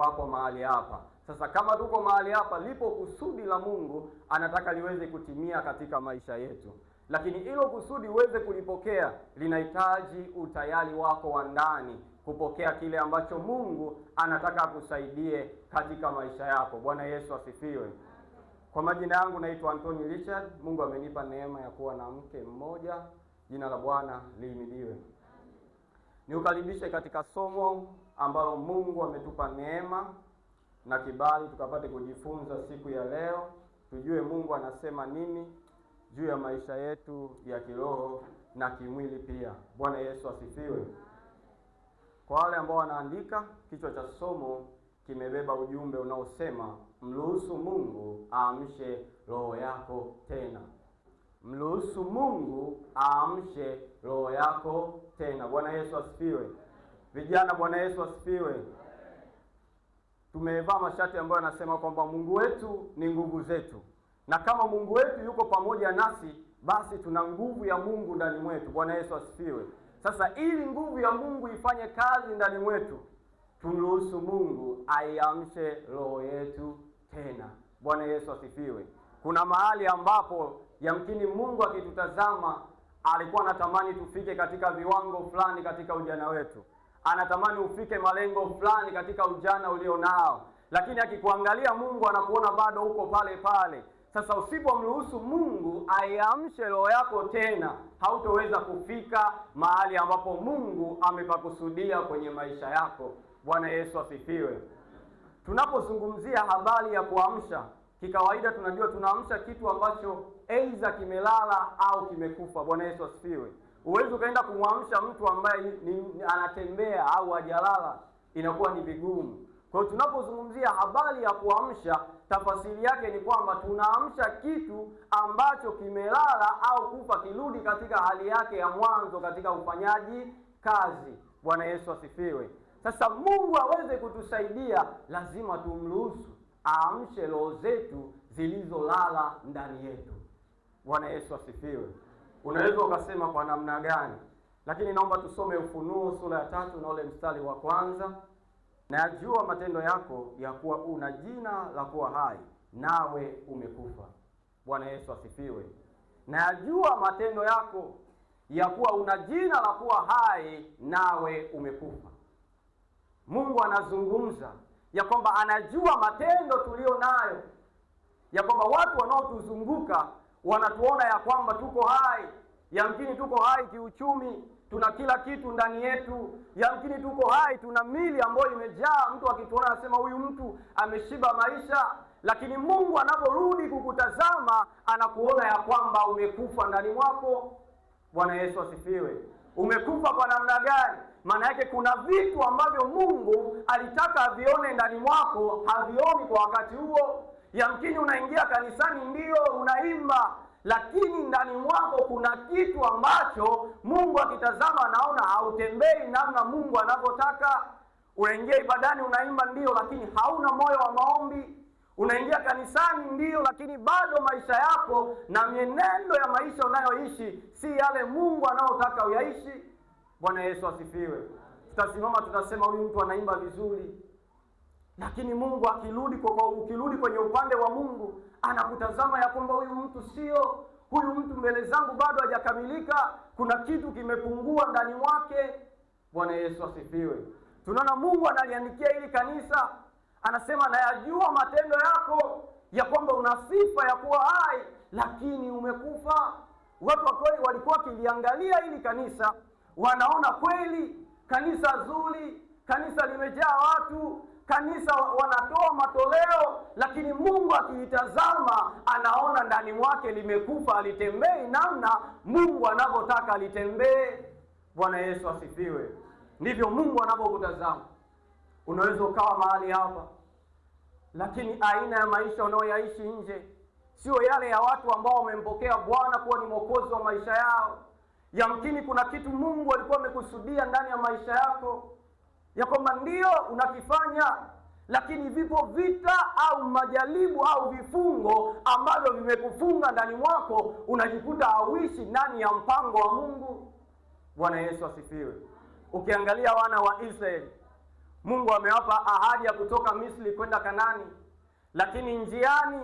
wako mahali hapa. Sasa kama tuko mahali hapa, lipo kusudi la Mungu anataka liweze kutimia katika maisha yetu, lakini hilo kusudi uweze kulipokea linahitaji utayari wako wa ndani kupokea kile ambacho Mungu anataka akusaidie katika maisha yako. Bwana Yesu asifiwe. Kwa majina yangu naitwa Anthony Richard. Mungu amenipa neema ya kuwa na mke mmoja. Jina la Bwana lihimidiwe. Niukaribishe katika somo ambalo Mungu ametupa neema na kibali tukapate kujifunza siku ya leo, tujue Mungu anasema nini juu ya maisha yetu ya kiroho na kimwili pia. Bwana Yesu asifiwe. Kwa wale ambao wanaandika, kichwa cha somo kimebeba ujumbe unaosema mruhusu Mungu aamshe roho yako tena. Mruhusu Mungu aamshe roho yako tena. Bwana Yesu asifiwe. Vijana, Bwana Yesu asifiwe. Tumevaa mashati ambayo yanasema kwamba Mungu wetu ni nguvu zetu, na kama Mungu wetu yuko pamoja nasi, basi tuna nguvu ya Mungu ndani mwetu. Bwana Yesu asifiwe. Sasa ili nguvu ya Mungu ifanye kazi ndani mwetu, tumruhusu Mungu aiamshe roho yetu tena. Bwana Yesu asifiwe. Kuna mahali ambapo yamkini Mungu akitutazama alikuwa anatamani tufike katika viwango fulani katika ujana wetu, anatamani ufike malengo fulani katika ujana ulionao, lakini akikuangalia Mungu anakuona bado uko pale pale. Sasa usipomruhusu Mungu aiamshe roho yako tena, hautoweza kufika mahali ambapo Mungu amepakusudia kwenye maisha yako. Bwana Yesu asifiwe. Tunapozungumzia habari ya kuamsha, kikawaida tunajua tunaamsha kitu ambacho aidha kimelala au kimekufa. Bwana Yesu asifiwe. Uwezi ukaenda kumwamsha mtu ambaye anatembea au hajalala, inakuwa ni vigumu. Kwa hiyo tunapozungumzia habari ya kuamsha, tafasiri yake ni kwamba tunaamsha kitu ambacho kimelala au kufa kirudi katika hali yake ya mwanzo katika ufanyaji kazi. Bwana Yesu asifiwe. Sasa Mungu aweze kutusaidia, lazima tumruhusu aamshe roho zetu zilizolala ndani yetu. Bwana Yesu asifiwe. Unaweza ukasema kwa namna gani? Lakini naomba tusome Ufunuo sura ya 3 na ule mstari wa 1. Najua matendo yako ya kuwa una jina la kuwa hai, nawe umekufa. Bwana Yesu asifiwe. Najua matendo yako ya kuwa una jina la kuwa hai, nawe umekufa. Mungu anazungumza ya kwamba anajua matendo tulio nayo, ya kwamba watu wanaotuzunguka wanatuona ya kwamba tuko hai. Yamkini tuko hai kiuchumi, tuna kila kitu ndani yetu. Yamkini tuko hai, tuna mili ambayo imejaa. Mtu akituona anasema huyu mtu ameshiba maisha, lakini Mungu anaporudi kukutazama anakuona ya kwamba umekufa ndani mwako. Bwana Yesu asifiwe. Umekufa kwa namna gani? Maana yake kuna vitu ambavyo Mungu alitaka avione ndani mwako, havioni kwa wakati huo. Yamkini unaingia kanisani, ndio unaimba, lakini ndani mwako kuna kitu ambacho Mungu akitazama anaona hautembei namna Mungu anavyotaka. Unaingia ibadani, unaimba ndio, lakini hauna moyo wa maombi. Unaingia kanisani ndio, lakini bado maisha yako na mienendo ya maisha unayoishi si yale Mungu anayotaka uyaishi. Bwana Yesu asifiwe. Tutasimama tutasema huyu mtu anaimba vizuri, lakini Mungu ukirudi kwenye upande wa Mungu anakutazama ya kwamba huyu mtu sio, huyu mtu mbele zangu bado hajakamilika, kuna kitu kimepungua ndani mwake. Bwana Yesu asifiwe. Tunaona Mungu analiandikia hili kanisa, anasema nayajua matendo yako ya kwamba una sifa ya kuwa hai, lakini umekufa. Watu wa kweli walikuwa wakiliangalia hili kanisa, wanaona kweli kanisa zuri, kanisa limejaa watu, kanisa wanatoa matoleo, lakini Mungu akilitazama anaona ndani mwake limekufa, alitembei namna Mungu anavyotaka litembee. Bwana Yesu asifiwe. Ndivyo Mungu anavyokutazama. Unaweza ukawa mahali hapa, lakini aina ya maisha unayoyaishi nje sio yale ya watu ambao wamempokea Bwana kuwa ni mwokozi wa maisha yao. Yamkini kuna kitu Mungu alikuwa amekusudia ndani ya maisha yako, ya kwamba ndio unakifanya, lakini vipo vita au majaribu au vifungo ambavyo vimekufunga ndani mwako, unajikuta hauishi ndani ya mpango wa Mungu. Bwana Yesu asifiwe. Ukiangalia wana wa Israeli Mungu amewapa ahadi ya kutoka Misri kwenda Kanani, lakini njiani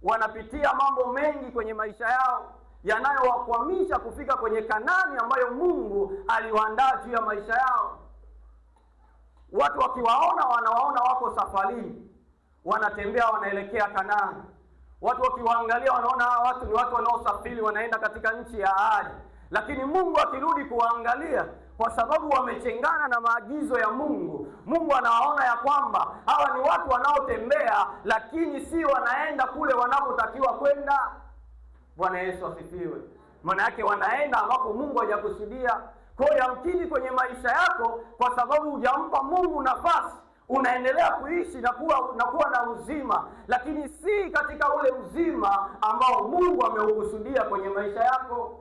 wanapitia mambo mengi kwenye maisha yao yanayowakwamisha kufika kwenye Kanani ambayo Mungu aliwaandaa juu ya maisha yao. Watu wakiwaona, wanawaona wako safarini, wanatembea wanaelekea Kanani. Watu wakiwaangalia, wanaona hawa watu ni watu wanaosafiri wanaenda katika nchi ya ahadi. Lakini Mungu akirudi kuwaangalia, kwa sababu wamechengana na maagizo ya Mungu, Mungu anawaona ya kwamba hawa ni watu wanaotembea, lakini si wanaenda kule wanapotakiwa kwenda. Bwana Yesu asifiwe. Maana yake wanaenda ambapo Mungu hajakusudia. Kwa hiyo yamkini kwenye maisha yako, kwa sababu hujampa Mungu nafasi, unaendelea kuishi na kuwa na uzima, lakini si katika ule uzima ambao Mungu ameukusudia kwenye maisha yako.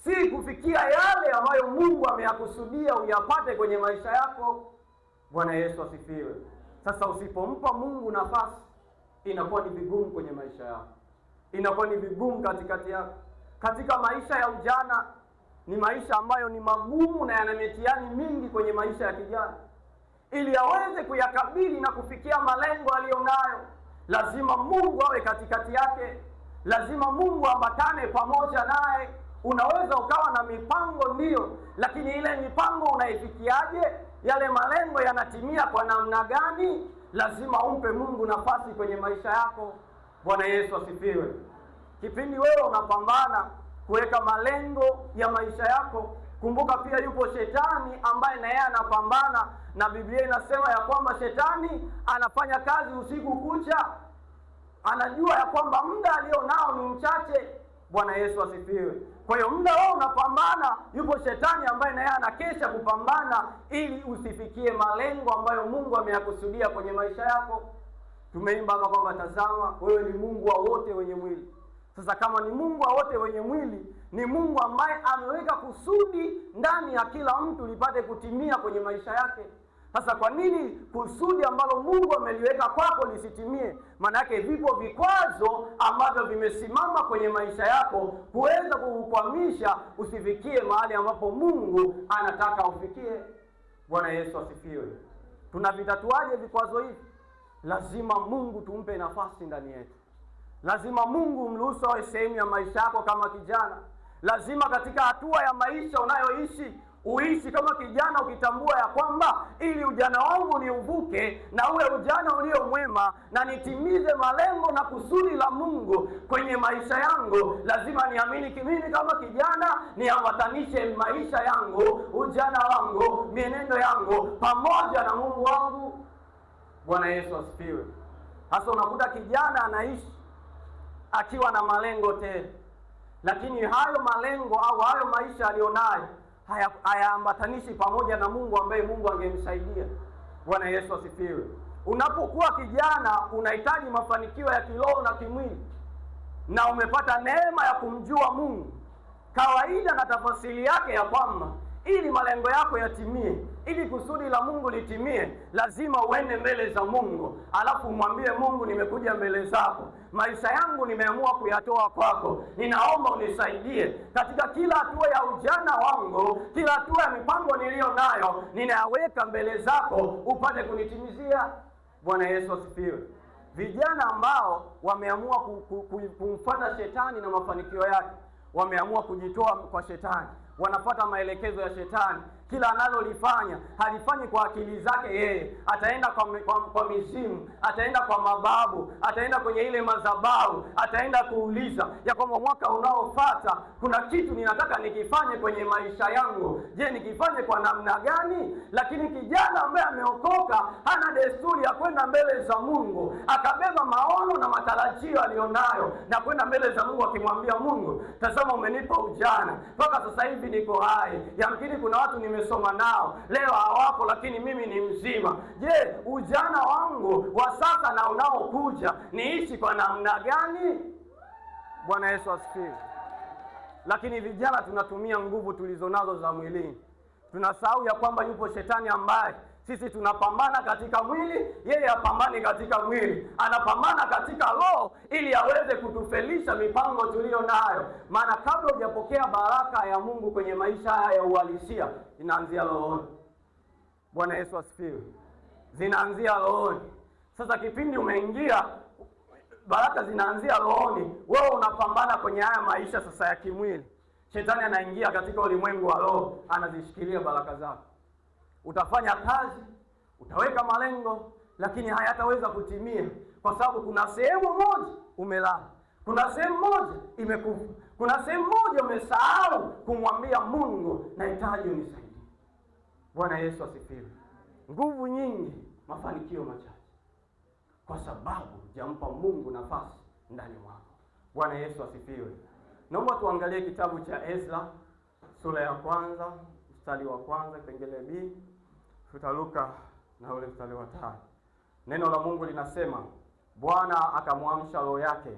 Si kufikia yale ambayo Mungu ameyakusudia uyapate kwenye maisha yako. Bwana Yesu asifiwe. Sasa usipompa Mungu nafasi, inakuwa ni vigumu kwenye maisha yako. Inakuwa ni vigumu katikati yako. Katika maisha ya ujana, ni maisha ambayo ni magumu na yana mitihani mingi kwenye maisha ya kijana. Ili aweze kuyakabili na kufikia malengo aliyonayo, lazima Mungu awe katikati yake. Lazima Mungu ambatane pamoja naye. Unaweza ukawa na mipango ndio, lakini ile mipango unaifikiaje? Yale malengo yanatimia kwa namna gani? Lazima umpe Mungu nafasi kwenye maisha yako. Bwana Yesu asifiwe. Kipindi wewe unapambana kuweka malengo ya maisha yako, kumbuka pia yupo shetani ambaye na yeye anapambana, na Biblia inasema ya kwamba shetani anafanya kazi usiku kucha. Anajua ya kwamba muda alionao ni mchache. Bwana Yesu asifiwe. Kwa hiyo muda wao unapambana, yupo shetani ambaye na yeye anakesha kupambana ili usifikie malengo ambayo Mungu ameyakusudia kwenye maisha yako. Tumeimba hapa kwamba tazama, wewe ni Mungu wa wote wenye mwili. Sasa kama ni Mungu wa wote wenye mwili, ni Mungu ambaye ameweka kusudi ndani ya kila mtu lipate kutimia kwenye maisha yake. Sasa kwa nini kusudi ambalo Mungu ameliweka kwako lisitimie? Maana yake vipo vikwazo ambavyo vimesimama kwenye maisha yako kuweza kukukwamisha usifikie mahali ambapo Mungu anataka ufikie. Bwana Yesu asifiwe. Tunavitatuaje vikwazo hivi? Lazima Mungu tumpe nafasi ndani yetu. Lazima Mungu mruhusu awe sehemu ya maisha yako kama kijana. Lazima katika hatua ya maisha unayoishi uishi kama kijana, ukitambua ya kwamba ili ujana wangu ni uvuke na uwe ujana ulio mwema na nitimize malengo na kusudi la Mungu kwenye maisha yangu, lazima niamini mimi kama kijana niambatanishe maisha yangu, ujana wangu, mienendo yangu pamoja na Mungu wangu. Bwana Yesu asifiwe. Hasa unakuta kijana anaishi akiwa na malengo tele, lakini hayo malengo au hayo maisha alionayo hayaambatanishi pamoja na Mungu ambaye Mungu angemsaidia. Bwana Yesu asifiwe. Unapokuwa kijana unahitaji mafanikio ya kiroho na kimwili, na umepata neema ya kumjua Mungu, kawaida na tafasiri yake ya kwamba ili malengo yako yatimie, ili kusudi la Mungu litimie, lazima uende mbele za Mungu, alafu umwambie Mungu, nimekuja mbele zako, maisha yangu nimeamua kuyatoa kwako, ninaomba unisaidie katika kila hatua ya ujana wangu, kila hatua ya mipango niliyo nayo, ninayaweka mbele zako upate kunitimizia. Bwana Yesu asifiwe. Vijana ambao wameamua kumfuata shetani na mafanikio yake, wameamua kujitoa kwa shetani, wanafuata maelekezo ya shetani. Kila analolifanya halifanyi kwa akili zake yeye, ataenda kwa mizimu, ataenda kwa mababu, ataenda kwenye ile madhabahu, ataenda kuuliza ya kwamba mwaka unaofuata kuna kitu ninataka nikifanye kwenye maisha yangu, je, nikifanye kwa namna gani? Lakini kijana ambaye ameokoka hana desturi ya kwenda mbele za Mungu, akabeba maono na matarajio alionayo na kwenda mbele za Mungu akimwambia Mungu, tazama umenipa ujana, mpaka sasa hivi niko hai, yamkini kuna watu nimesoma nao leo hawapo, lakini mimi ni mzima. Je, ujana wangu wa sasa na unaokuja niishi kwa namna gani? Bwana Yesu asifiwe. Lakini vijana tunatumia nguvu tulizonazo za mwilini, tunasahau ya kwamba yupo shetani ambaye sisi tunapambana katika mwili, yeye hapambani katika mwili, anapambana katika roho ili aweze kutufelisha mipango tuliyo nayo. Maana kabla hujapokea baraka ya Mungu kwenye maisha haya ya uhalisia, inaanzia rohoni. Bwana Yesu asifiwe. Zinaanzia rohoni. Sasa kipindi umeingia, baraka zinaanzia rohoni. Wewe unapambana kwenye haya maisha sasa ya kimwili. Shetani anaingia katika ulimwengu wa roho, anazishikilia baraka zako. Utafanya kazi, utaweka malengo, lakini hayataweza kutimia kwa sababu kuna sehemu moja umelala. Kuna sehemu moja imekufa. Kuna sehemu moja umesahau kumwambia Mungu, nahitaji unisaidie. Bwana Yesu asifiwe. Nguvu nyingi, mafanikio machache, kwa sababu hujampa Mungu nafasi ndani mwako. Bwana Yesu asifiwe. Naomba tuangalie kitabu cha Ezra sura ya 1 mstari wa 1 kipengele B. Tutaruka na ule mstari wa 5. Neno la Mungu linasema, Bwana akamwamsha roho yake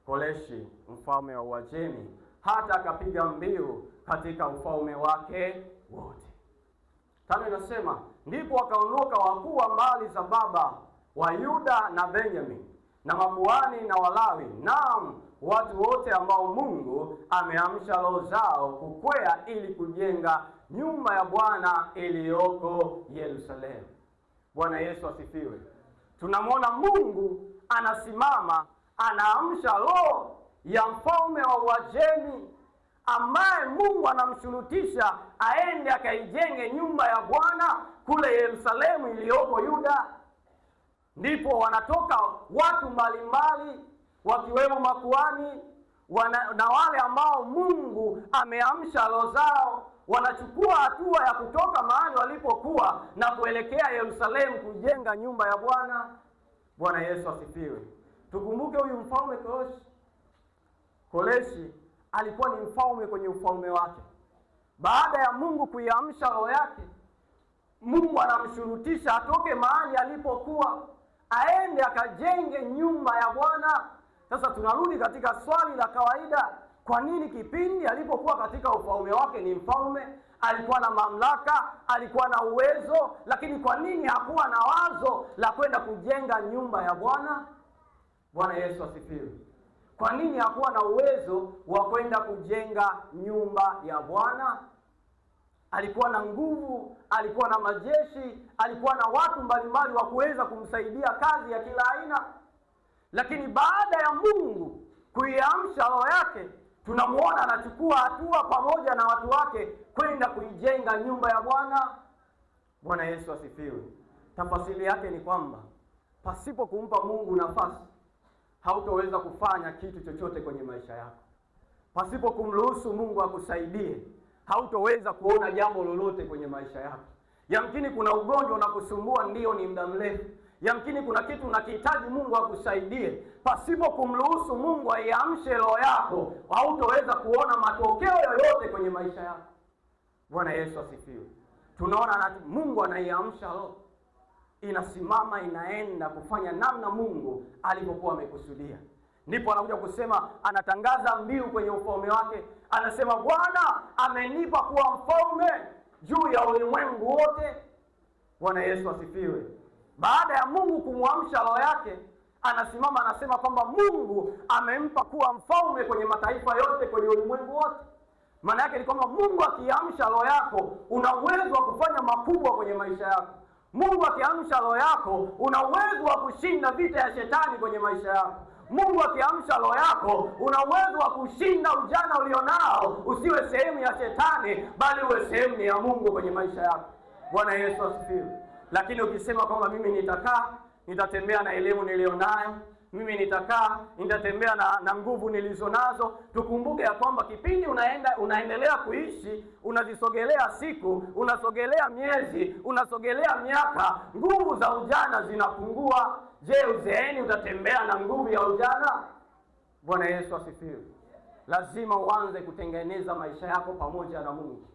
Koreshi mfalme wa Uajemi, hata akapiga mbiu katika ufalme wake wote. 5 inasema, ndipo wakaondoka wakuu wa mbali za baba wa Yuda na Benjamin na makuhani na Walawi, naam watu wote ambao Mungu ameamsha roho zao kukwea ili kujenga nyumba ya Bwana iliyoko Yerusalemu. Bwana Yesu asifiwe. Tunamwona Mungu anasimama, anaamsha roho ya mfalme wa Uajemi ambaye Mungu anamshurutisha aende akaijenge nyumba ya Bwana kule Yerusalemu iliyoko Yuda. Ndipo wanatoka watu mbalimbali wakiwemo makuhani na wale ambao Mungu ameamsha roho zao, wanachukua hatua ya kutoka mahali walipokuwa na kuelekea Yerusalemu kujenga nyumba ya Bwana. Bwana Yesu asifiwe. Tukumbuke huyu mfalme Koreshi alikuwa ni mfalme kwenye ufalme wake. Baada ya Mungu kuiamsha roho yake, Mungu anamshurutisha atoke mahali alipokuwa aende akajenge nyumba ya Bwana. Sasa tunarudi katika swali la kawaida, kwa nini kipindi alipokuwa katika ufalme wake ni mfalme, alikuwa na mamlaka, alikuwa na uwezo, lakini kwa nini hakuwa na wazo la kwenda kujenga nyumba ya Bwana? Bwana Yesu asifiwe. Kwa nini hakuwa na uwezo wa kwenda kujenga nyumba ya Bwana? Alikuwa na nguvu, alikuwa na majeshi, alikuwa na watu mbalimbali wa kuweza kumsaidia kazi ya kila aina. Lakini baada ya Mungu kuiamsha roho yake, tunamuona anachukua hatua pamoja na watu wake kwenda kuijenga nyumba ya Bwana. Bwana Yesu asifiwe. Tafasiri yake ni kwamba pasipo kumpa Mungu nafasi, hautoweza kufanya kitu chochote kwenye maisha yako. Pasipo kumruhusu Mungu akusaidie, hautoweza kuona jambo lolote kwenye maisha yako. Yamkini kuna ugonjwa unakusumbua, ndio ni muda mrefu. Yamkini kuna kitu unakihitaji Mungu akusaidie. Pasipo kumruhusu Mungu aiamshe roho yako, hautoweza kuona matokeo yoyote kwenye maisha yako. Bwana Yesu asifiwe. Tunaona Mungu anaiamsha roho, inasimama, inaenda kufanya namna Mungu alivyokuwa amekusudia. Ndipo anakuja kusema, anatangaza mbiu kwenye ufalme wake. Anasema, Bwana amenipa kuwa mfalme juu ya ulimwengu wote. Bwana Yesu asifiwe. Baada ya Mungu kumwamsha roho yake, anasimama anasema kwamba Mungu amempa kuwa mfalme kwenye mataifa yote, kwenye ulimwengu wote. Maana yake ni kwamba Mungu akiamsha roho yako, una uwezo wa kufanya makubwa kwenye maisha yako. Mungu akiamsha roho yako, una uwezo wa kushinda vita ya shetani kwenye maisha yako. Mungu akiamsha roho yako, una uwezo wa kushinda ujana ulionao, usiwe sehemu ya shetani, bali uwe sehemu ya Mungu kwenye maisha yako. Bwana Yesu asifiwe. Lakini ukisema kwamba mimi nitatembea na elimu nilionayo, mimi nitatembea na nguvu nilizonazo, tukumbuke ya kwamba kipindi unaendelea kuishi, unazisogelea siku, unasogelea miezi, unasogelea miaka, nguvu za ujana zinapungua. Je, uzeeni utatembea na nguvu ya ujana? Bwana Yesu asifiwe. Lazima uanze kutengeneza maisha yako pamoja na Mungu.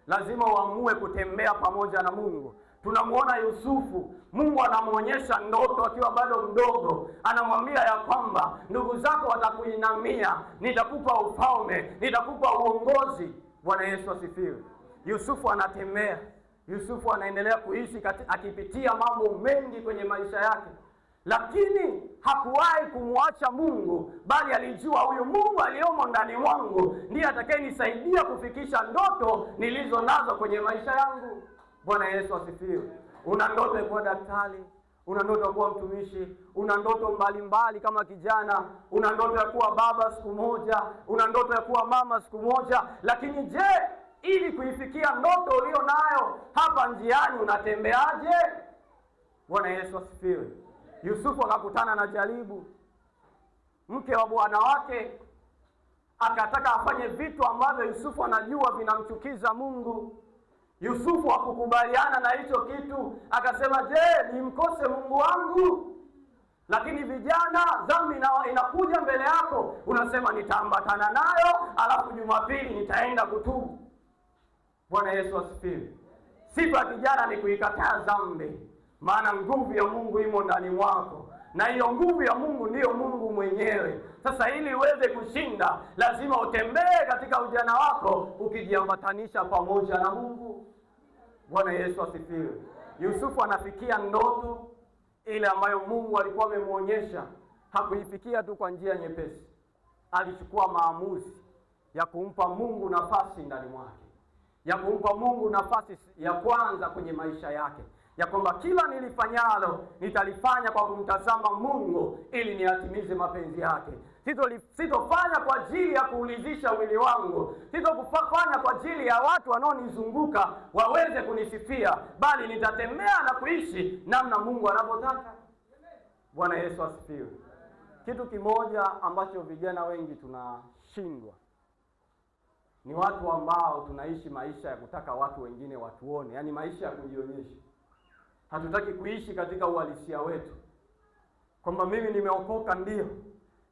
Lazima uamue kutembea pamoja na Mungu. Tunamuona Yusufu, Mungu anamuonyesha ndoto akiwa bado mdogo. Anamwambia ya kwamba ndugu zako watakuinamia, nitakupa ufalme, nitakupa uongozi. Bwana Yesu asifiwe. Yusufu anatembea. Yusufu anaendelea kuishi akipitia mambo mengi kwenye maisha yake. Lakini hakuwahi kumwacha Mungu, bali alijua huyu Mungu aliyomo ndani mwangu ndiye atakayenisaidia kufikisha ndoto nilizo nazo kwenye maisha yangu. Bwana Yesu asifiwe. Una ndoto ya kuwa daktari, una ndoto ya kuwa mtumishi, una ndoto mbalimbali kama kijana, una ndoto ya kuwa baba siku moja, una ndoto ya kuwa mama siku moja. Lakini je, ili kuifikia ndoto ulio nayo, hapa njiani unatembeaje? Bwana Yesu asifiwe. Yusufu akakutana na jaribu. Mke wa bwana wake akataka afanye vitu ambavyo Yusufu anajua vinamchukiza Mungu. Yusufu hakukubaliana na hicho kitu, akasema, je, nimkose Mungu wangu? Lakini vijana, dhambi inakuja mbele yako, unasema nitaambatana nayo, alafu Jumapili nitaenda kutubu. Bwana Yesu asifiwe. Sifa ya kijana ni kuikataa dhambi, maana nguvu ya Mungu imo ndani mwako, na hiyo nguvu ya Mungu ndiyo Mungu mwenyewe. Sasa ili uweze kushinda, lazima utembee katika ujana wako ukijiambatanisha pamoja na Mungu. Bwana Yesu asifiwe. Yusufu anafikia ndoto ile ambayo Mungu alikuwa amemuonyesha. Hakuifikia tu kwa njia nyepesi. Alichukua maamuzi ya kumpa Mungu nafasi ndani mwake, ya kumpa Mungu nafasi ya kwanza kwenye maisha yake, ya kwamba kila nilifanyalo nitalifanya kwa kumtazama Mungu ili niatimize mapenzi yake. Sitofanya kwa ajili ya kuulizisha mwili wangu, sitofanya kwa ajili ya watu wanaonizunguka waweze kunisifia, bali nitatembea na kuishi namna Mungu anavyotaka. Bwana Yesu asifiwe. Kitu kimoja ambacho vijana wengi tunashindwa ni watu ambao tunaishi maisha ya kutaka watu wengine watuone, yaani maisha ya kujionyesha. Hatutaki kuishi katika uhalisia wetu, kwamba mimi nimeokoka, ndio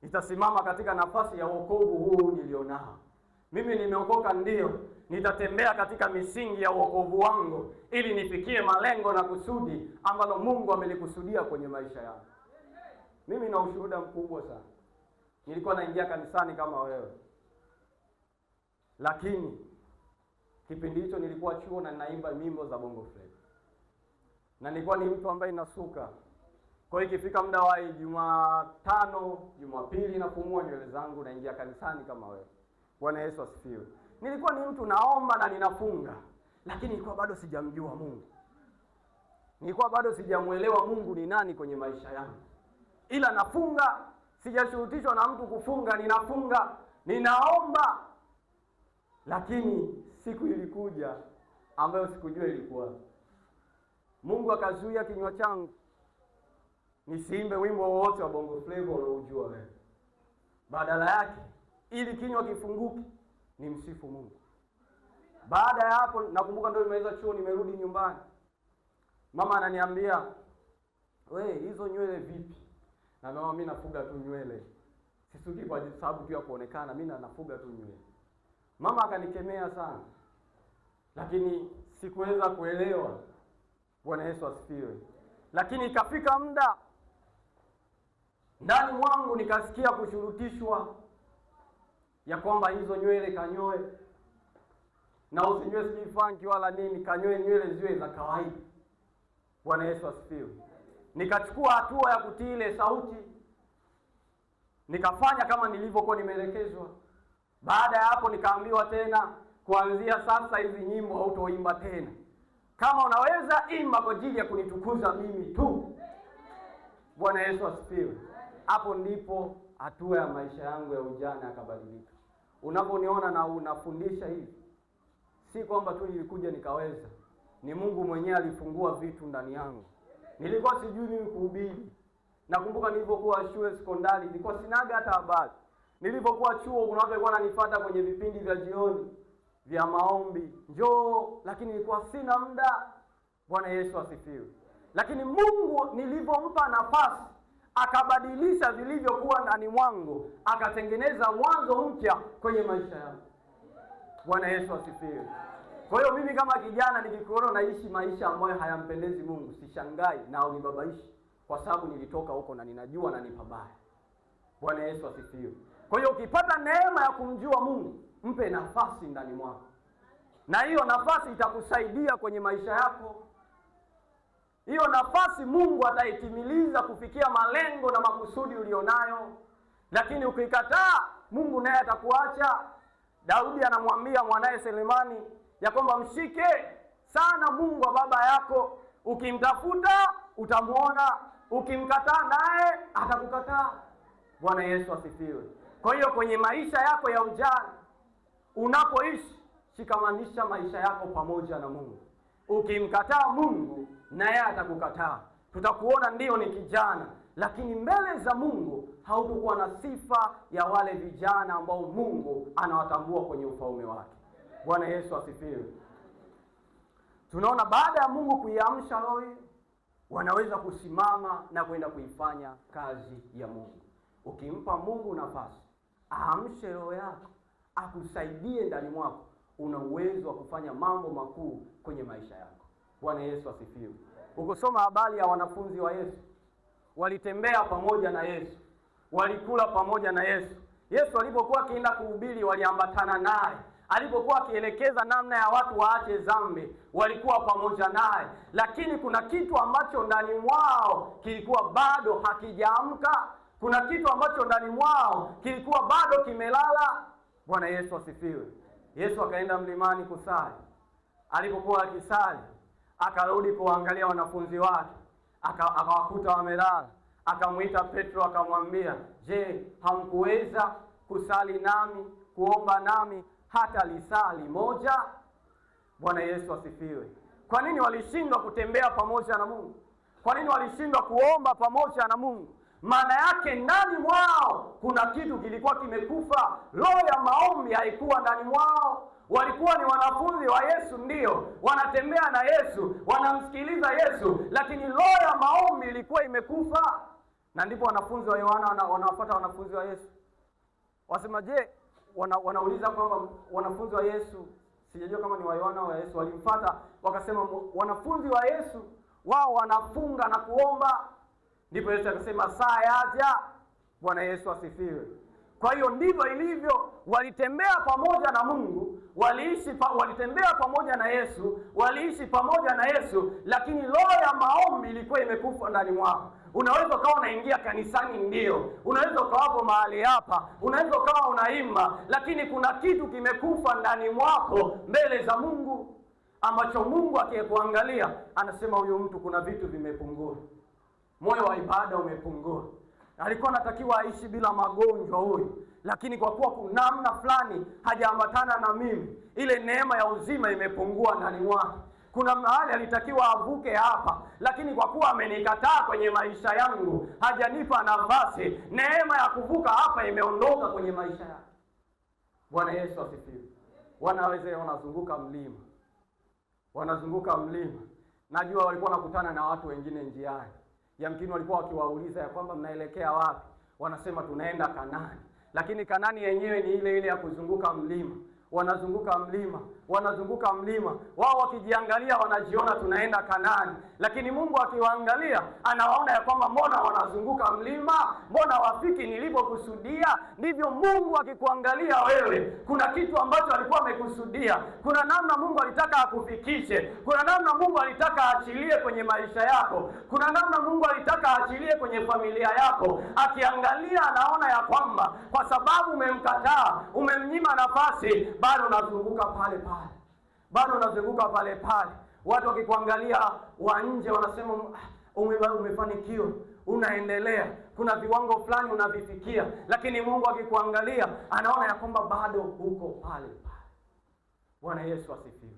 nitasimama katika nafasi ya wokovu huu nilionao. Mimi nimeokoka, ndio nitatembea katika misingi ya wokovu wangu ili nifikie malengo na kusudi ambalo Mungu amelikusudia kwenye maisha yangu. Mimi na ushuhuda mkubwa sana. Nilikuwa naingia kanisani kama wewe, lakini kipindi hicho nilikuwa chuo na naimba nyimbo za Bongo Flava. Na nilikuwa ni mtu ambaye nasuka. Kwa hiyo ikifika muda wa Jumatano, Jumapili nafumua nywele zangu, naingia kanisani kama wewe. Bwana Yesu asifiwe. Nilikuwa ni mtu naomba na ninafunga, lakini nilikuwa bado sijamjua Mungu. Nilikuwa bado sijamuelewa Mungu ni nani kwenye maisha yangu. Ila nafunga, sijashurutishwa na mtu kufunga, ninafunga, ninaomba. Lakini siku ilikuja ambayo sikujua ilikuwa. Mungu akazuia kinywa changu nisiimbe wimbo wowote wa Bongo Flava unaojua wewe. Badala yake, ili kinywa kifunguke, ni msifu Mungu. Baada ya hapo, nakumbuka ndio nimeweza chuo, nimerudi nyumbani. Mama ananiambia, "We, hizo nywele vipi?" Na mama, mimi nafuga tu nywele. Sisuki kwa sababu tu ya kuonekana, mimi nafuga tu nywele. Mama akanikemea sana, lakini sikuweza kuelewa. Bwana Yesu asifiwe. Lakini ikafika muda ndani mwangu nikasikia kushurutishwa ya kwamba hizo nywele kanyoe, na usinyoe sijui funky wala nini, kanyoe nywele ziwe za kawaida. Bwana Yesu asifiwe. Nikachukua hatua ya kutii ile sauti, nikafanya kama nilivyokuwa nimeelekezwa. Baada ya hapo nikaambiwa tena, kuanzia sasa hizi nyimbo hautoimba tena. Kama unaweza imba kwa ajili ya kunitukuza mimi tu. Bwana Yesu asifiwe. Hapo ndipo hatua ya maisha yangu ya ujana yakabadilika. Unaponiona na unafundisha hivi, si kwamba tu nilikuja nikaweza. Ni Mungu mwenyewe alifungua vitu ndani yangu. Nilikuwa sijui mimi kuhubiri. Nakumbuka nilipokuwa shule sekondari, nilikuwa sinaga hata habari. Nilipokuwa chuo kuna watu walikuwa wananifuata kwenye vipindi vya jioni vya maombi, njoo, lakini nilikuwa sina muda. Bwana Yesu asifiwe. Lakini Mungu nilipompa nafasi, akabadilisha vilivyokuwa ndani mwangu, akatengeneza mwanzo mpya kwenye maisha yangu. Bwana Yesu asifiwe. Kwa hiyo mimi kama kijana nikikuona naishi maisha ambayo hayampendezi Mungu, sishangai na unibabaishi, kwa sababu nilitoka huko na ninajua na ni pabaya. Bwana Yesu asifiwe. Kwa hiyo ukipata neema ya kumjua Mungu, mpe nafasi ndani mwako. Na hiyo nafasi itakusaidia kwenye maisha yako. Hiyo nafasi Mungu ataitimiliza kufikia malengo na makusudi ulionayo. Lakini ukikataa, Mungu naye atakuacha. Daudi anamwambia mwanae Selemani ya kwamba mshike sana Mungu wa baba yako, Ukimtafuta utamuona, ukimkataa naye atakukataa. Bwana Yesu asifiwe. Kwa hiyo kwenye maisha yako ya ujana unapoishi, shikamanisha maisha yako pamoja na Mungu. Ukimkataa Mungu naye atakukataa. Tutakuona ndio ni kijana, lakini mbele za Mungu hautakuwa na sifa ya wale vijana ambao Mungu anawatambua kwenye ufalme wake. Bwana Yesu asifiwe. Tunaona baada ya Mungu kuiamsha roho, wanaweza kusimama na kwenda kuifanya kazi ya Mungu. Ukimpa Mungu nafasi aamshe roho yako, akusaidie ndani mwako, una uwezo wa kufanya mambo makuu kwenye maisha yako. Bwana Yesu asifiwe. Ukisoma habari ya wanafunzi wa Yesu, walitembea pamoja na Yesu, walikula pamoja na Yesu. Yesu alipokuwa akienda kuhubiri waliambatana naye. Alipokuwa akielekeza namna ya watu waache dhambi, walikuwa pamoja naye. Lakini kuna kitu ambacho ndani mwao kilikuwa bado hakijaamka. Kuna kitu ambacho ndani mwao kilikuwa bado kimelala. Bwana Yesu asifiwe. Yesu akaenda mlimani kusali. Alipokuwa akisali, akarudi kuangalia wanafunzi wake, akawakuta wamelala. Akamuita Petro akamwambia, "Je, hamkuweza kusali nami, kuomba nami hata lisali moja?" Bwana Yesu asifiwe. Kwa nini walishindwa kutembea pamoja na Mungu? Kwa nini walishindwa kuomba pamoja na Mungu? Maana yake ndani mwao kuna kitu kilikuwa kimekufa. Roho ya maombi haikuwa ndani mwao. Walikuwa ni wanafunzi wa Yesu, ndio wanatembea na Yesu, wanamsikiliza Yesu, lakini roho ya maombi ilikuwa imekufa. Na ndipo wanafunzi wa Yohana wanawafuata wanafunzi wa Yesu. Wasema, "Je, wanauliza kwamba wanafunzi wa Yesu, sijajua kama ni wa Yohana au wa Yesu, walimfuata wakasema wanafunzi wa Yesu wao wanafunga na kuomba." Ndipo Yesu akasema, "Saa yaja." Bwana Yesu asifiwe. Kwa hiyo ndivyo ilivyo, walitembea pamoja na Mungu, walitembea pamoja na Yesu, waliishi pamoja na Yesu, lakini roho ya maombi ilikuwa imekufa ndani mwao. Unaweza ukawa unaingia kanisani, ndio, unaweza ukawapo mahali hapa, unaweza ukawa unaimba, lakini kuna kitu kimekufa ndani mwako mbele za Mungu, ambacho Mungu akikuangalia anasema, huyu mtu kuna vitu vimepungua. Moyo wa ibada umepungua. Alikuwa anatakiwa aishi bila magonjwa huyu, lakini kwa kuwa kuna namna fulani hajaambatana na mimi, ile neema ya uzima imepungua ndani mwake. Kuna mahali alitakiwa avuke hapa, lakini kwa kuwa amenikataa kwenye maisha yangu, hajanipa nafasi, neema ya kuvuka hapa imeondoka kwenye maisha yake. Bwana Yesu asifiwe. Wanazunguka mlima. Wanazunguka mlima. Najua walikuwa wanakutana na watu wengine njiani. Yamkini walikuwa wakiwauliza ya kwamba mnaelekea wapi? Wanasema tunaenda Kanaani. Lakini Kanaani yenyewe ni ile ile ya kuzunguka mlima. Wanazunguka mlima, wanazunguka mlima. Wao wakijiangalia wanajiona tunaenda Kanaani, lakini Mungu akiwaangalia anawaona ya kwamba mbona wanazunguka mlima, mbona wafiki nilipokusudia. Ndivyo Mungu akikuangalia wewe, kuna kitu ambacho alikuwa amekusudia. Kuna namna Mungu alitaka akufikishe, kuna namna Mungu alitaka aachilie kwenye maisha yako, kuna namna Mungu alitaka aachilie kwenye familia yako. Akiangalia anaona ya kwamba kwa sababu umemkataa, umemnyima nafasi, bado unazunguka pale pale, bado unazunguka pale pale. Watu wakikuangalia wa nje wanasema umefanikiwa, unaendelea, kuna viwango fulani unavifikia, lakini Mungu akikuangalia anaona ya kwamba bado uko pale pale. Bwana Yesu asifiwe.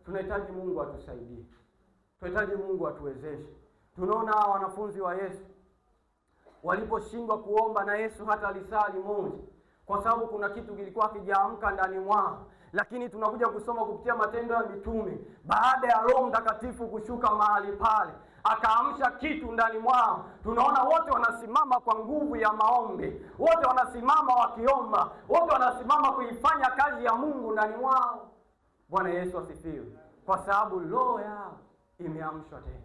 Tunahitaji Mungu atusaidie, tunahitaji Mungu atuwezeshe. Tunaona wanafunzi wa Yesu waliposhindwa kuomba na Yesu hata lisali moja, kwa sababu kuna kitu kilikuwa kijaamka ndani mwao. Lakini tunakuja kusoma kupitia Matendo ya Mitume, baada ya Roho Mtakatifu kushuka mahali pale, akaamsha kitu ndani mwao. Tunaona wote wanasimama kwa nguvu ya maombi, wote wanasimama wakiomba, wote wanasimama kuifanya kazi ya Mungu ndani mwao. Bwana Yesu asifiwe. Kwa sababu roho yao imeamshwa tena,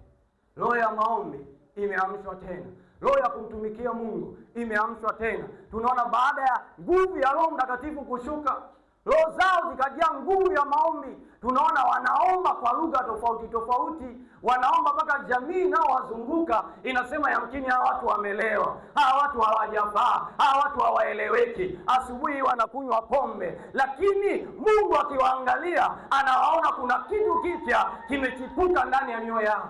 roho ya maombi imeamshwa tena, roho ya kumtumikia Mungu imeamshwa tena. Tunaona baada ya nguvu ya Roho Mtakatifu kushuka, roho zao zikajaa nguvu ya maombi. Tunaona wanaomba kwa lugha tofauti tofauti, wanaomba mpaka jamii nao wazunguka inasema yamkini hawa watu wamelewa, hawa watu hawajafaa, hawa watu hawaeleweki, asubuhi wanakunywa pombe. Lakini Mungu akiwaangalia anawaona kuna kitu kipya kimechipuka ndani ya mioyo yao.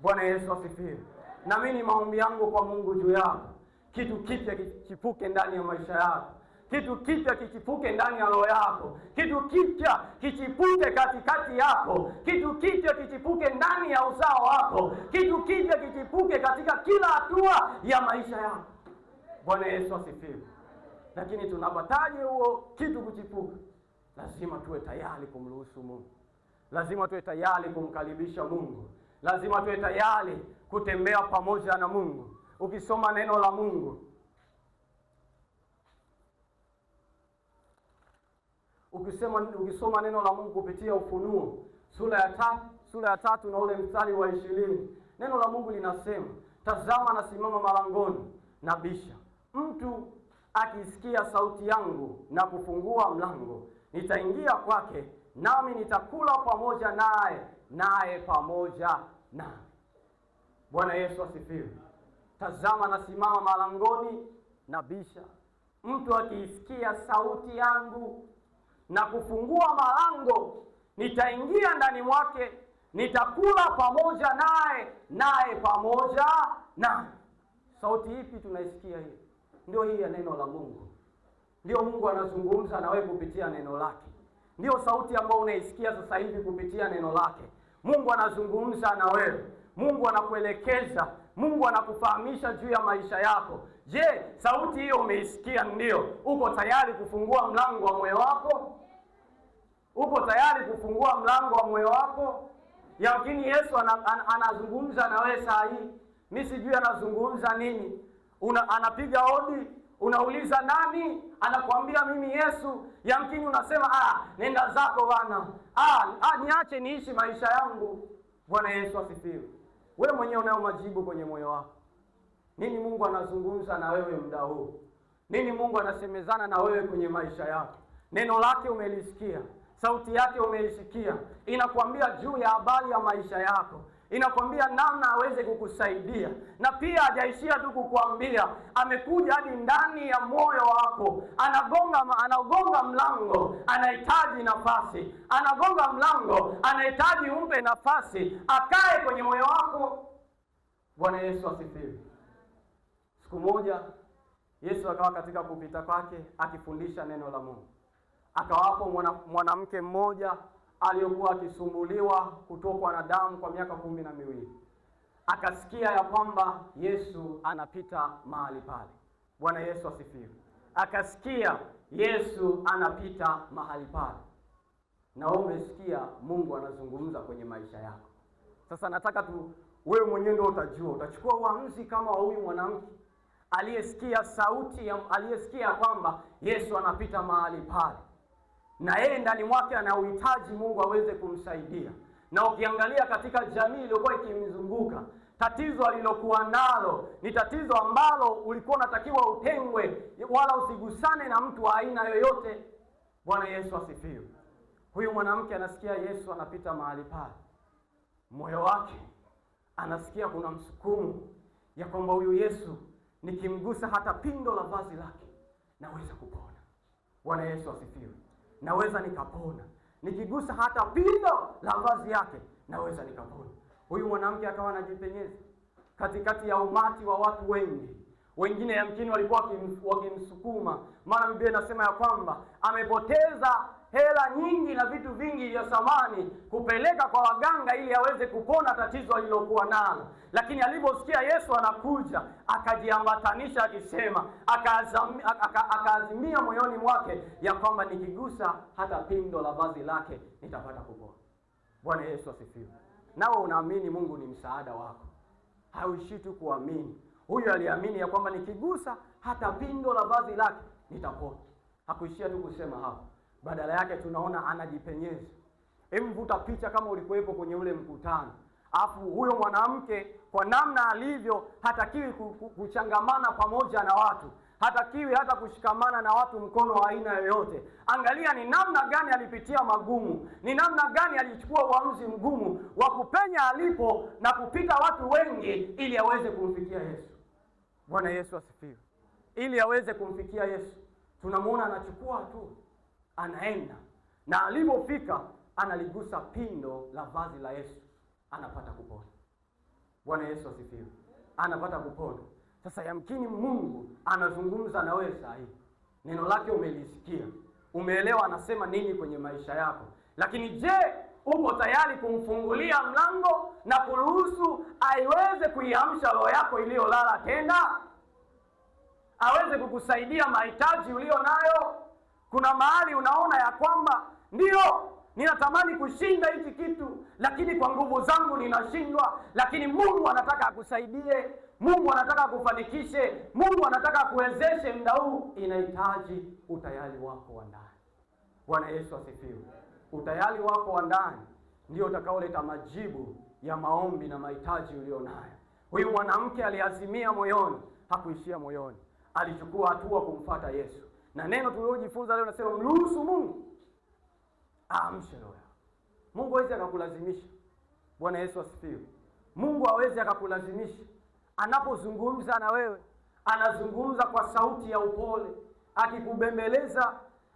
Bwana Yesu asifiwe. Na mimi ni maombi yangu kwa Mungu juu yako, kitu kipya kichipuke ndani ya maisha yako, kitu kipya kichipuke ndani ya roho yako, kitu kipya kichipuke katikati yako, kitu kipya kichipuke ndani ya uzao wako, kitu kipya kichipuke katika kila hatua ya maisha yako. Bwana Yesu asifiwe. Lakini tunapataje huo kitu kuchipuka? Lazima tuwe tayari kumruhusu Mungu. Lazima tuwe tayari kumkaribisha Mungu. Lazima tuwe tayari kutembea pamoja na Mungu. Ukisoma neno la Mungu, ukisoma neno la Mungu kupitia Ufunuo sura ya 3 na ule mstari wa 20, neno la Mungu linasema, tazama nasimama malangoni nabisha. Mtu akisikia sauti yangu na kufungua mlango, nitaingia kwake, nami nitakula pamoja naye, naye pamoja nami. Bwana Yesu asifiwe. Tazama nasimama malangoni nabisha. Mtu akisikia sauti yangu na kufungua malango, nitaingia ndani mwake, nitakula pamoja naye, naye pamoja nami. Sauti ipi tunaisikia hii? Ndio hii ya neno la Mungu. Ndio Mungu anazungumza na wewe kupitia neno lake. Ndio sauti ambayo unaisikia sasa hivi kupitia neno lake. Mungu anazungumza na wewe. Mungu anakuelekeza. Mungu anakufahamisha juu ya maisha yako. Je, sauti hiyo umeisikia? Ndio. Uko tayari kufungua mlango wa moyo wako? Uko tayari kufungua mlango wa moyo wako? Yakini Yesu anazungumza na wewe saa hii. Mimi sijui anazungumza nini. Anapiga hodi, unauliza nani? Anakuambia mimi Yesu. Yamkini unasema nenda zako bwana. Niache niishi maisha yangu. Bwana Yesu asifiwe. Wewe mwenyewe unao majibu kwenye moyo wako. Nini Mungu anazungumza na wewe muda huu? Nini Mungu anasemezana na wewe kwenye maisha yako? Neno lake umelisikia, sauti yake umeisikia. Inakwambia juu ya habari ya maisha yako. Inakwambia namna aweze kukusaidia. Na pia hajaishia tu kukuambia, amekuja hadi ndani ya moyo wako. Anagonga mlango, anahitaji nafasi. Anagonga mlango, anahitaji umpe nafasi akae kwenye moyo wako. Bwana Yesu asifiwe. Siku moja Yesu akawa katika kupita kwake akifundisha neno la Mungu. Akawapo mwanamke mmoja aliyokuwa akisumbuliwa kutokwa na damu kwa miaka 12. Akasikia ya kwamba Yesu anapita mahali pale. Bwana Yesu asifiwe. Akasikia Yesu anapita mahali pale. Na wewe umesikia Mungu anazungumza kwenye maisha yako. Sasa nataka wewe mwenyewe ndio utajua. Utachukua uamuzi kama huyu mwanamke aliyesikia sauti, aliyesikia kwamba Yesu anapita mahali pale. Na yeye ndani mwake anauhitaji Mungu aweze kumsaidia. Na ukiangalia katika jamii iliyokuwa ikimzunguka, tatizo alilokuwa nalo ni tatizo ambalo ulikuwa unatakiwa utengwe wala usigusane na mtu wa aina yoyote. Bwana Yesu asifiwe. Huyu mwanamke anasikia Yesu anapita mahali pale. Moyo wake anasikia kuna msukumo ya kwamba huyu Yesu nikimgusa hata pindo la vazi lake naweza kupona. Bwana Yesu asifiwe. Naweza nikapona. Nikigusa hata pindo la vazi yake naweza nikapona. Huyu mwanamke akawa anajipenyeza katikati ya umati wa watu wengi. Wengine yamkini walikuwa wakimsukuma. Maana Biblia inasema ya kwamba amepoteza hela nyingi na vitu vingi vya thamani kupeleka kwa waganga ili aweze kupona tatizo alilokuwa nalo. Lakini aliposikia Yesu anakuja, akajiambatanisha akisema, akaazimia moyoni mwake ya kwamba nikigusa hata pindo la vazi lake nitapata kupona. Bwana Yesu asifiwe. Nawe unaamini Mungu ni msaada wako. Hauishi tu kuamini. Huyu aliamini ya kwamba nikigusa hata pindo la vazi lake nitapona. Hakuishia tu kusema hapo. Badala yake tunaona anajipenyeza. Vuta picha kama ulikuwepo kwenye ule mkutano. Alafu huyo mwanamke kwa namna alivyo hatakiwi kuchangamana pamoja na watu. Hatakiwi hata kushikamana na watu mkono wa aina yoyote. Angalia ni namna gani alipitia magumu. Ni namna gani alichukua uamuzi mgumu wa kupenya alipo na kupita watu wengi ili aweze kumfikia Yesu. Bwana Yesu asifiwe. Ili aweze kumfikia Yesu. Tunamuona anachukua tu, anaenda. Na alipofika analigusa pindo la vazi la Yesu, anapata kupona. Bwana Yesu asifiwe. Anapata kupona. Sasa yamkini Mungu anazungumza na wewe saa hii. Neno lake umelisikia. Umeelewa anasema nini kwenye maisha yako. Lakini je, uko tayari kumfungulia mlango na kuruhusu aiweze kuiamsha roho yako iliyolala tena? Aweze kukusaidia mahitaji ulio nayo. Kuna mahali unaona ya kwamba ndio ninatamani kushinda hiki kitu, lakini kwa nguvu zangu ninashindwa. Lakini Mungu anataka akusaidie. Mungu anataka akufanikishe. Mungu anataka akuwezeshe muda huu. Inahitaji utayari wako wa ndani. Bwana Yesu asifiwe. Utayari wako wa ndani ndio utakaoleta majibu ya maombi na mahitaji ulio nayo. Huyu mwanamke aliazimia moyoni, hakuishia moyoni. Alichukua hatua kumfuata Yesu. Na neno tuliojifunza leo nasema mruhusu Mungu aamshe roho. Mungu hawezi akakulazimisha. Bwana Yesu asifiwe. Mungu hawezi akakulazimisha. Anapozungumza na wewe, anazungumza kwa sauti ya upole, akikubembeleza,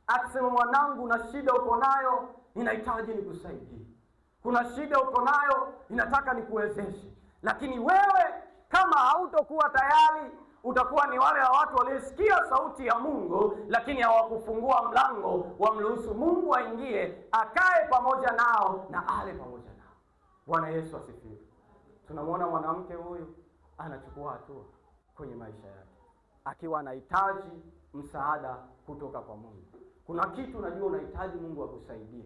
akisema mwanangu, na shida uko nayo, ninahitaji nikusaidie. Kuna shida uko nayo, ninataka nikuwezeshe. Lakini wewe kama hautokuwa tayari, utakuwa ni wale wa watu waliosikia sauti ya Mungu lakini hawakufungua mlango wamruhusu Mungu aingie, akae pamoja nao na ale pamoja nao. Bwana Yesu asifiwe. Tunamwona mwanamke huyu anachukua hatua kwenye maisha yake akiwa anahitaji msaada kutoka kwa Mungu. Kuna kitu unajua unahitaji Mungu akusaidie.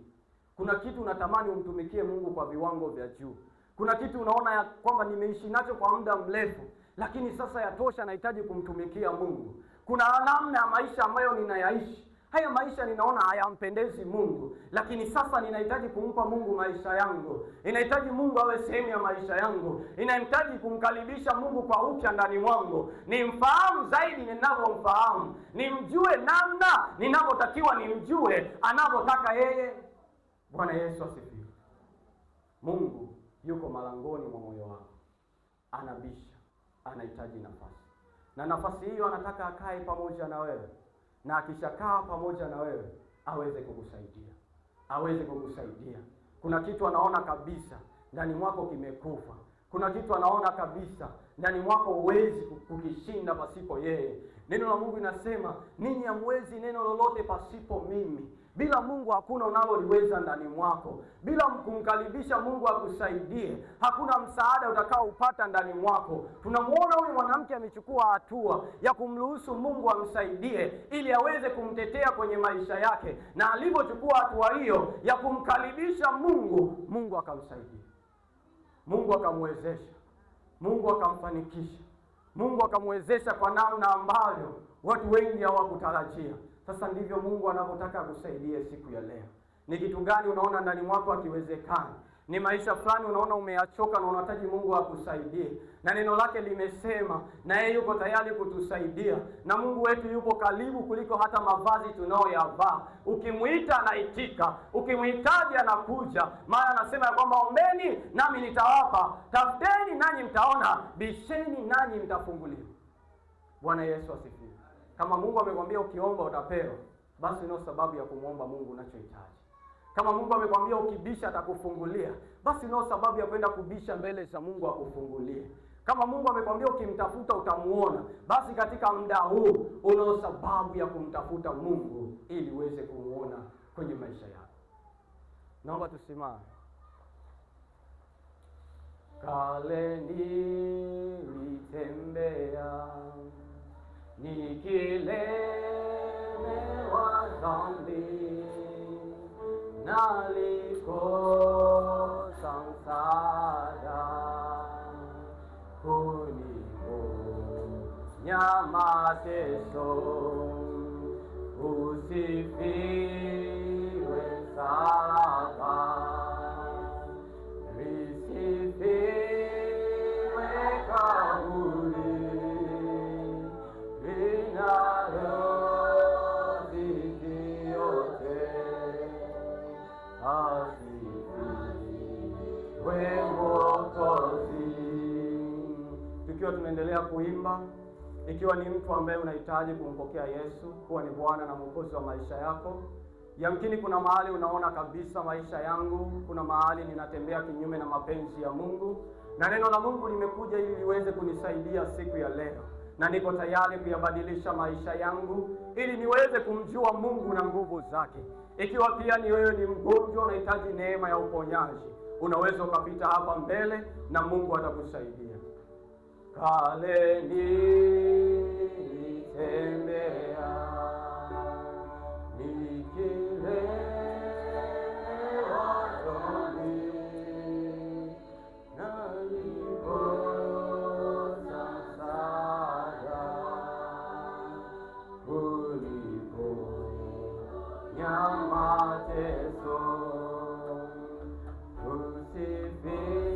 Kuna kitu unatamani umtumikie Mungu kwa viwango vya juu. Kuna kitu unaona ya kwamba nimeishi nacho kwa muda mrefu, lakini sasa yatosha, nahitaji kumtumikia Mungu. Kuna namna ya maisha ambayo ninayaishi, haya maisha ninaona hayampendezi Mungu, lakini sasa ninahitaji kumpa Mungu maisha yangu. Ninahitaji Mungu awe sehemu ya maisha yangu. Ninahitaji kumkaribisha Mungu kwa upya ndani mwangu. Nimfahamu zaidi ninavyomfahamu. Nimjue namna ninavyotakiwa nimjue anavyotaka yeye. Bwana Yesu asifiwe. Mungu yuko malangoni mwa moyo wako. Anabisha. Anahitaji nafasi. Na nafasi hiyo anataka akae pamoja na wewe. Na akishakaa pamoja na wewe, aweze kukusaidia. Aweze kukusaidia. Kuna kitu anaona kabisa ndani mwako kimekufa. Kuna kitu anaona kabisa ndani mwako huwezi kukishinda pasipo yeye. Neno la Mungu linasema, ninyi hamwezi neno lolote pasipo mimi. Bila Mungu hakuna unaloliweza ndani mwako. Bila kumkaribisha Mungu akusaidie, hakuna msaada utakaoupata ndani mwako. Tunamuona huyu mwanamke amechukua hatua ya kumruhusu Mungu amsaidie ili aweze kumtetea kwenye maisha yake. Na alipochukua hatua hiyo ya kumkaribisha Mungu, Mungu akamsaidia. Mungu akamwezesha. Mungu akamfanikisha. Mungu akamwezesha kwa namna ambayo watu wengi hawakutarajia. Sasa ndivyo Mungu anavyotaka akusaidie siku ya leo. Ni kitu gani unaona ndani mwako hakiwezekani? Ni maisha fulani unaona umeyachoka na unahitaji Mungu akusaidie. Na neno lake limesema na yeye yuko tayari kutusaidia. Na Mungu wetu yupo karibu kuliko hata mavazi tunayoyavaa. Ukimuita anaitika, ukimhitaji anakuja. Maana anasema ya kwamba ombeni nami nitawapa, tafuteni nanyi mtaona, bisheni nanyi mtafunguliwa. Bwana Yesu asifiwe. Kama Mungu amekwambia ukiomba utapewa, basi ndio sababu ya kumwomba Mungu unachohitaji. Kama Mungu amekwambia ukibisha atakufungulia, basi ndio sababu ya kwenda kubisha mbele za Mungu akufungulie. Kama Mungu amekwambia ukimtafuta utamuona, basi katika muda huu unao sababu ya kumtafuta Mungu ili uweze kumuona kwenye maisha yako. Naomba tusimame. Kale nilitembea nikilemewa dhambi, nalikosa msaada, kuniponya mateso, usifiwe Baba, lisifiwe kaburi linalozidi yote, asifiwe Mwokozi. Tukiwa tunaendelea kuimba, ikiwa ni mtu ambaye unahitaji kumpokea Yesu kuwa ni Bwana na Mwokozi wa maisha yako, Yamkini kuna mahali unaona kabisa maisha yangu, kuna mahali ninatembea kinyume na mapenzi ya Mungu, na neno la Mungu limekuja ili liweze kunisaidia siku ya leo, na niko tayari kuyabadilisha maisha yangu ili niweze kumjua Mungu na nguvu zake. Ikiwa pia ni wewe ni mgonjwa, unahitaji neema ya uponyaji, unaweza ukapita hapa mbele na Mungu atakusaidia. Kale nilitembea mateso, usifiwe